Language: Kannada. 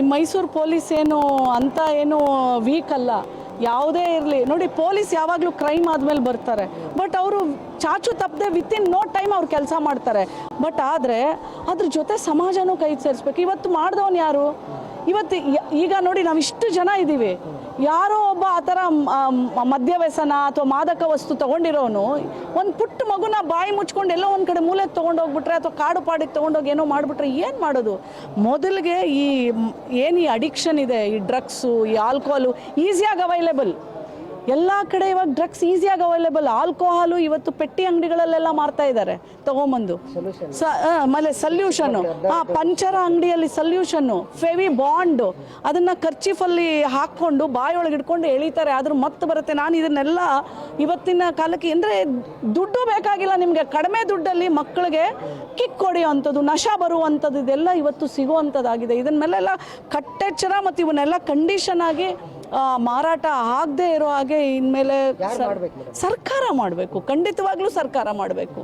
ನಿಮ್ಮ ಮೈಸೂರು ಪೊಲೀಸ್ ಏನು ಅಂತ ಏನು ವೀಕ್ ಅಲ್ಲ, ಯಾವುದೇ ಇರಲಿ ನೋಡಿ. ಪೊಲೀಸ್ ಯಾವಾಗಲೂ ಕ್ರೈಮ್ ಆದಮೇಲೆ ಬರ್ತಾರೆ, ಬಟ್ ಅವರು ಚಾಚು ತಪ್ಪದೆ ವಿತಿನ್ ನೋ ಟೈಮ್ ಅವ್ರು ಕೆಲಸ ಮಾಡ್ತಾರೆ. ಬಟ್ ಆದರೆ ಅದ್ರ ಜೊತೆ ಸಮಾಜನೂ ಕೈ ಸೇರಿಸ್ಬೇಕು. ಇವತ್ತು ಮಾಡಿದವನು ಯಾರು? ಇವತ್ತು ಈಗ ನೋಡಿ, ನಾವು ಇಷ್ಟು ಜನ ಇದ್ದೀವಿ, ಯಾರೋ ಒಬ್ಬ ಆ ಥರ ಮದ್ಯ ವ್ಯಸನ ಅಥವಾ ಮಾದಕ ವಸ್ತು ತೊಗೊಂಡಿರೋನು ಒಂದು ಪುಟ್ಟ ಮಗುನ ಬಾಯಿ ಮುಚ್ಕೊಂಡು ಎಲ್ಲೋ ಒಂದು ಕಡೆ ಮೂಲೆಗೆ ತೊಗೊಂಡೋಗ್ಬಿಟ್ರೆ ಅಥವಾ ಕಾಡು ಪಾಡಿಗೆ ತೊಗೊಂಡೋಗಿ ಏನೋ ಮಾಡಿಬಿಟ್ರೆ ಏನು ಮಾಡೋದು? ಮೊದಲಿಗೆ ಏನು ಈ ಅಡಿಕ್ಷನ್ ಇದೆ, ಈ ಡ್ರಗ್ಸು, ಈ ಆಲ್ಕೋಹಾಲು ಈಸಿಯಾಗಿ ಅವೈಲೇಬಲ್. ಎಲ್ಲ ಕಡೆ ಇವಾಗ ಡ್ರಗ್ಸ್ ಈಸಿಯಾಗಿ ಅವೈಲೇಬಲ್. ಆಲ್ಕೋಹಾಲು ಇವತ್ತು ಪೆಟ್ಟಿ ಅಂಗಡಿಗಳಲ್ಲೆಲ್ಲ ಮಾರ್ತಾ ಇದ್ದಾರೆ ತೊಗೊಂಬಂದು. ಆಮೇಲೆ ಸಲ್ಯೂಷನ್ನು, ಪಂಚರ ಅಂಗಡಿಯಲ್ಲಿ ಸಲ್ಯೂಷನ್ನು, ಫೆವಿ ಬಾಂಡು, ಅದನ್ನು ಖರ್ಚೀಫಲ್ಲಿ ಹಾಕ್ಕೊಂಡು ಬಾಯೊಳಗೆ ಇಟ್ಕೊಂಡು ಎಳಿತಾರೆ, ಆದರೂ ಮತ್ತೆ ಬರುತ್ತೆ. ನಾನು ಇದನ್ನೆಲ್ಲ ಇವತ್ತಿನ ಕಾಲಕ್ಕೆ ಅಂದರೆ ದುಡ್ಡು ಬೇಕಾಗಿಲ್ಲ ನಿಮಗೆ, ಕಡಿಮೆ ದುಡ್ಡಲ್ಲಿ ಮಕ್ಕಳಿಗೆ ಕಿಕ್ ಹೊಡೆಯುವಂಥದ್ದು, ನಶಾ ಬರುವಂಥದ್ದು, ಇದೆಲ್ಲ ಇವತ್ತು ಸಿಗುವಂಥದ್ದಾಗಿದೆ. ಇದನ್ನ ಮೇಲೆಲ್ಲ ಕಟ್ಟೆಚ್ಚರ ಮತ್ತು ಇವನ್ನೆಲ್ಲ ಕಂಡೀಷನ್ ಆಗಿ ಮಾರಾಟ ಆಗದೆ ಇರೋ ಹಾಗೆ ಇನ್ಮೇಲೆ ಸರ್ಕಾರ ಮಾಡಬೇಕು. ಖಂಡಿತವಾಗ್ಲೂ ಸರ್ಕಾರ ಮಾಡಬೇಕು.